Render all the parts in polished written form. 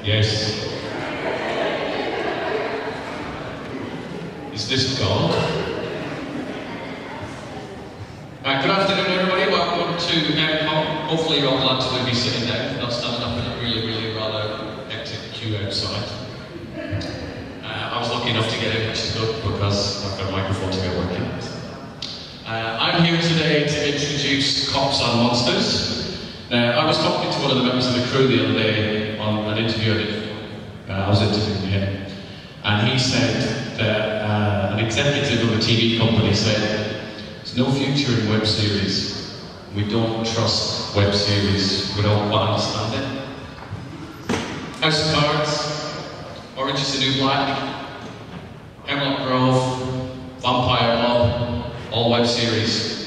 Yes. Is this gone? Good afternoon everybody, welcome to EmCon. Hopefully you're all glad to be sitting down, not standing up in a really rather hectic queue outside. I was lucky enough to get in, which is good because I've got a microphone to get working. I'm here today to introduce Cops and Monsters. Now, I was talking to one of the members of the crew the other day on an interview I did. I was interviewing him, and he said that an executive of a TV company said, "There's no future in web series. We don't trust web series. We don't quite understand it." House of Cards, Orange is the New Black, Hemlock Grove, Vampire Mob, all web series.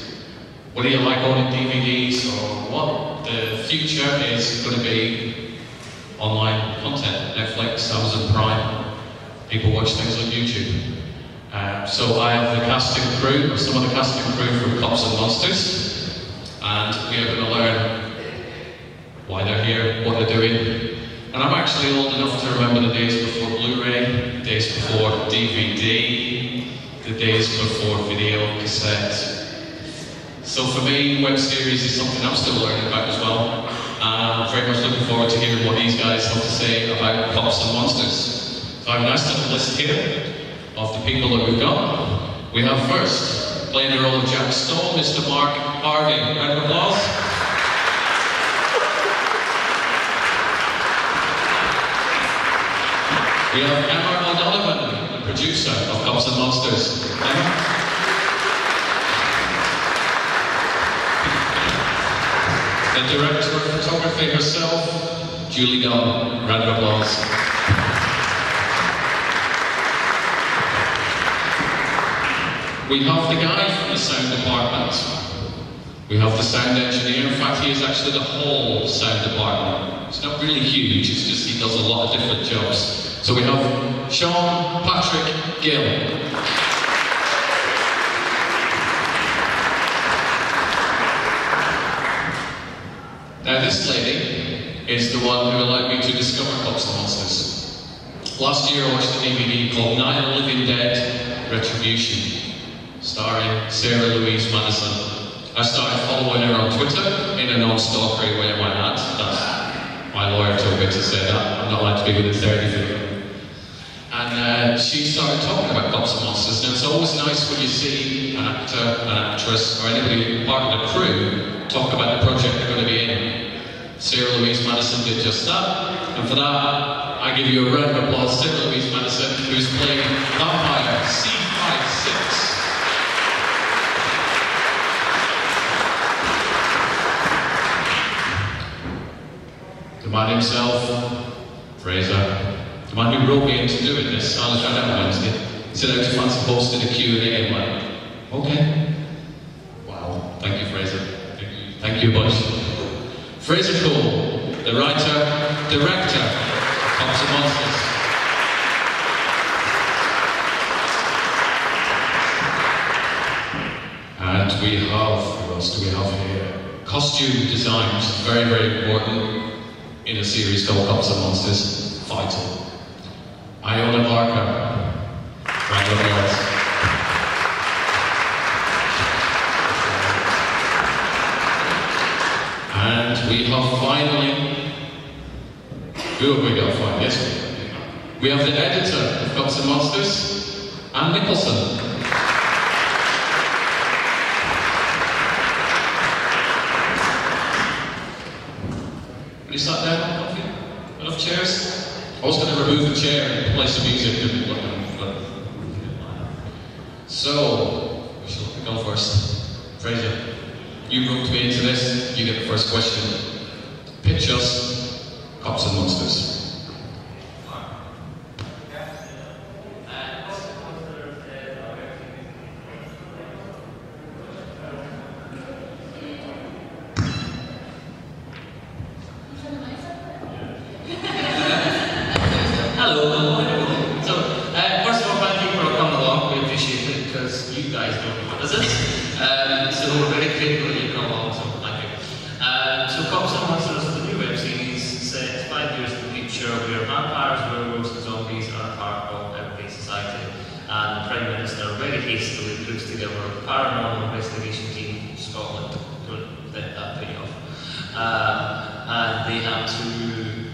Whether you like owning DVDs or what, the future is going to be online content. Netflix, Amazon Prime, people watch things on YouTube. So I have the casting crew, or some of the casting crew from Cops and Monsters, and we are going to learn why they're here, what they're doing. And I'm actually old enough to remember the days before Blu-ray, the days before DVD, the days before video cassette. So for me, web series is something I'm still learning about as well. And I'm very much looking forward to hearing what these guys have to say about Cops and Monsters. So I have a nice little list here of the people that we've got. We have first, playing the role of Jack Stone, Mr. Mark Harvey. Round of applause. We have Emma O'Donovan, the producer of Cops and Monsters. Emma? The director of photography herself, Julie Dunn. Round of applause. We have the guy from the sound department. We have the sound engineer. In fact, he is actually the whole sound department. It's not really huge, it's just he does a lot of different jobs. So we have Sean Patrick Gill. Now this lady is the one who allowed me to discover Cops and Monsters. Last year I watched a DVD called Night of the Living Dead Retribution, starring Sarah Louise Madison. I started following her on Twitter in a non-stalkery way I might add. That's my lawyer told me to say that. I'm not allowed to be within 30 feet. And she started talking about Cops and Monsters. And it's always nice when you see an actor, an actress, or anybody part of the crew talk about the project they're going to be in. Sarah Louise Madison did just that. And for that, I give you a round of applause. Sarah Louise Madison, who's playing Vampire C56. The man himself, Fraser. The man who wrote me into doing this, I was trying out Wednesday. He said, "How do you fancy posting a Q&A?" I'm like, okay. Wow, thank you, Fraser. Thank you a bunch. Fraser Cole, the writer, director of Cops and Monsters. And we have, who else do we have here? Costume design, which is very important in a series called Cops and Monsters. Vital. Iona Barker. Round of applause. And we have finally, who have we got finally? Yes, we have the editor of Cops and Monsters, Anne Nicholson. Have you sat down, coffee? Enough chairs? I was going to remove a chair and play some music. So, we shall go first. Fraser, you roped me into this. You get the first question. Pitch us Cops and Monsters. So Cops and Monsters, the new web series, set 5 years in the future. We are they have to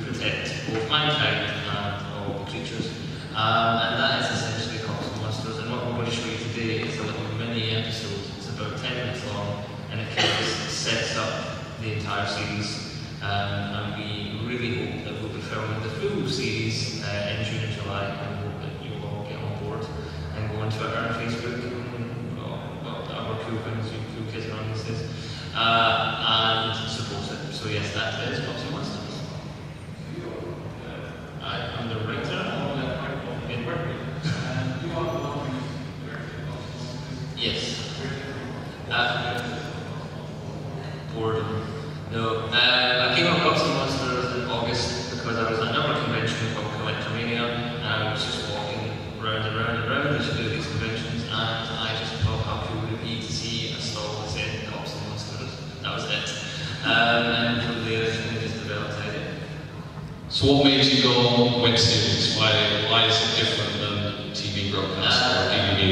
protect both mankind and all creatures. And that is essentially Cops and Monsters. And what we're going to show you today is a little mini episode. It's about 10 minutes long, and it kind of sets up the entire series. And we really hope that we'll be filming the full series in June and July, and hope that you'll all get on board and go on Twitter and Facebook and our cool things, you cool kids around these days, and support it. So yes, that is Cops and Monsters. I'm the writer of Edward. Yes. Boredom. No. I came on Cops and Monsters in August because I was at another convention called Collectormania, and I was just walking round and round and round as you do these conventions, and I just thought how cool it would be to see a stall that said Cops and Monsters. That was it. And from there it just developed out. So what made you go web series? Why is it different than TV broadcast or DVD?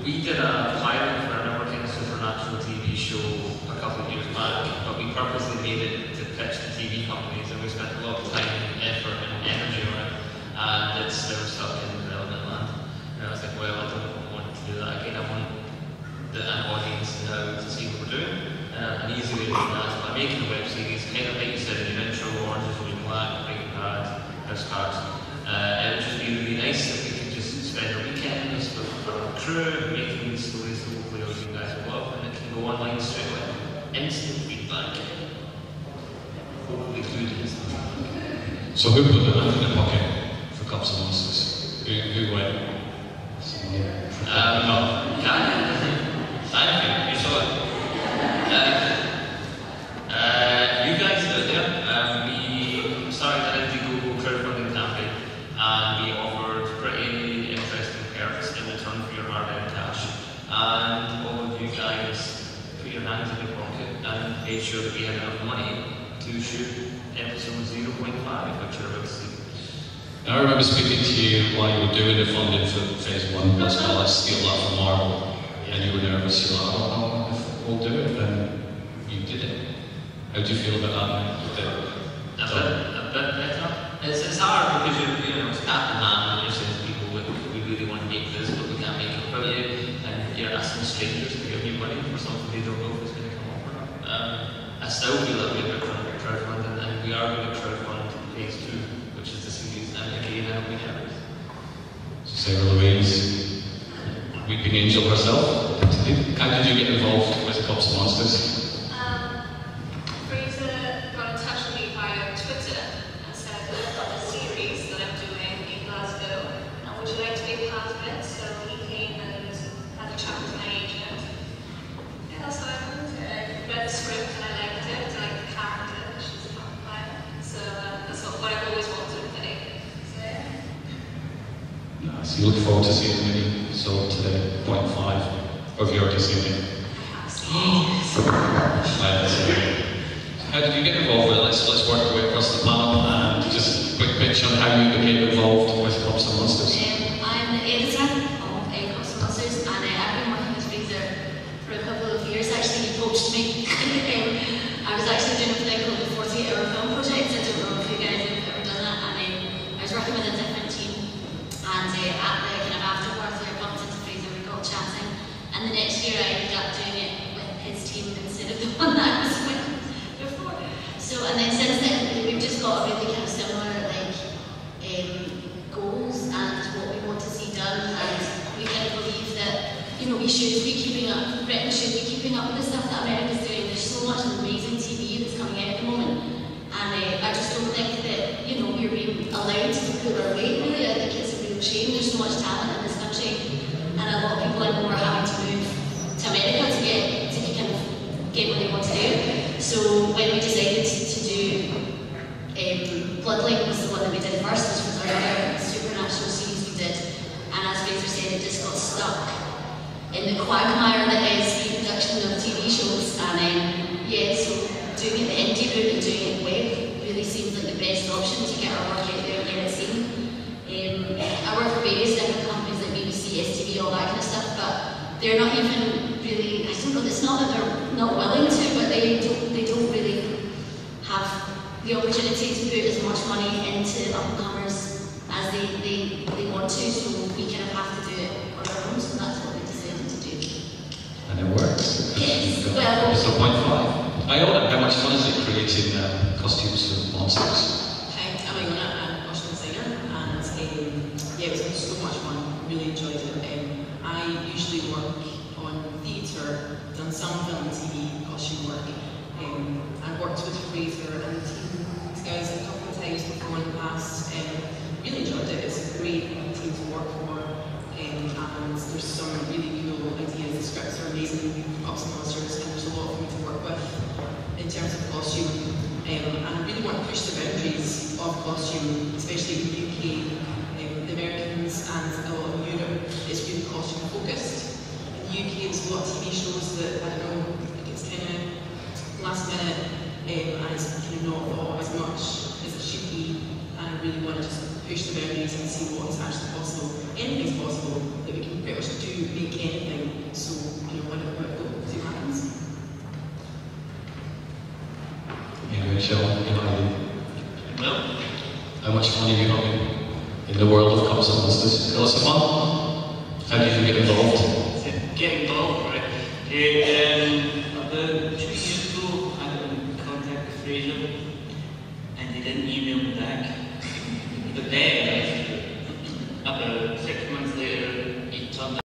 We did a pilot for another kind of supernatural TV show a couple of years back, but we purposely made it to pitch to TV companies, and we spent a lot of time, effort, and energy on it, and it's still stuck in development land. And I was like, well, I don't want to do that again. I want an audience now to see what we're doing. An easy way to do that is by making a web series, kind of like you said in your intro, Orange is the New Black, Breaking Bad, House Cards. It would just be really nice if we could just spend our weekends with our crew making these stories that hopefully all you guys will love, and it can go online straight away. Instant feedback. Hopefully good instant feedback. So who put the money in the pocket for Cops and Monsters? Who went? I think you saw it. You guys out there, we started an Indiegogo crowdfunding campaign, and we offered pretty interesting perks in return for your hard-earned cash. And all of you guys put your hands in your pocket and made sure that we had enough money to shoot episode 0.5, which you're about to see. I remember speaking to you while you were doing the funding for phase 1, let's steal that from Marvel, and you were nervous, you're like, oh, we'll do it, and you did it. How do you feel about that? A bit better. It's hard because you know, it's cap in hand, and you're saying to people, look, we really want to make this, but we can't make it without you, and you're asking strangers to give you money for something they don't know if it's going to come up or not. I still feel that we're crowdfunding, and we are going to crowdfund phase 2, which is the series, and again, I'll be nervous. So Sarah Louise, Weeping Angel herself, how did you get involved with Cops and Monsters? Fraser got in touch with me via Twitter and said, I've got a series that I'm doing in Glasgow, and would you like to be part of it? So he came and had a chat with my agent. Yeah, so I read the script and I liked it. I liked the character, she's a vampire. So that's what I've always wanted, really. So yeah. Nice. You look forward to seeing the mini episode today, 0.5. Or have you already seen it? I have seen it. How did you get involved with it? Let's work our way across the panel and just a quick pitch on how you became involved with Cops and Monsters. I'm the editor of Cops and Monsters, and I've been working with Fraser for a couple of years. Actually, he poached me. I was actually doing a thing called the 48-hour film project. I don't know if you guys have ever done that. And I was working with a different team, and at the kind of afterwards, I bumped into Fraser, we got chatting, and the next year I ended up doing it with his team instead of the one that I was with before. So, and then since then, we've just got a really kind of similar goals and what we want to see done, and we kind of believe that, you know, we should be keeping up, Britain should be keeping up with the stuff that America's doing. There's so much amazing TV that's coming out at the moment, and I just don't think that, you know, we're being allowed to pull our weight, really. I think it's a real shame. There's so much talent in this country, and a lot of people I know are having to move to America to kind of get what they want to do. So when we decided to do Bloodline was the one that we did first, which was our other supernatural series we did, and as Fraser said, it just got stuck in the quagmire that is reproduction of TV shows, and yeah, so doing it the indie route and doing it web really seemed like the best option to get our work out there and get it seen. I work for various different companies like BBC, STV, all that kind of stuff, but they're not even really, I don't know, it's not that they're not willing to, but they don't really have the opportunity to put as much money into up-and-comers as they want to, so we kind of have to do it on our own, so that's what we decided to do. And it works. Yes, well... It's a 0.5. Iona, how much fun is it creating costumes for monsters? Hi, I'm Iona, I'm a costume designer, and yeah, it was so much fun, really enjoyed it. I usually work on theatre, done some film and TV costume work. I've worked with Fraser and the team, these guys, a couple of times before in the past. Really enjoyed it. It's a great team to work for, and there's some really cool ideas. The scripts are amazing, Pups and Monsters, and there's a lot for me to work with in terms of costume. And I really want to push the boundaries of costume, especially in the UK. The Americans and a lot of Europe is really costume focused. In the UK, there's a lot of TV shows that, I don't know, like it's kind of last minute, and it's kind of not thought as much as it should be. And I really want to just push the boundaries and see what is actually possible. Anything's possible, that we can pretty much do, make anything. So, you know, why not go, see what happens. Yeah, Michelle, Well, how much fun have you having in the world of Pups and Monsters? Lots of fun? How did you get involved? Get involved, right? About 2 years ago, I got in contact with Fraser, and they didn't email me back. But then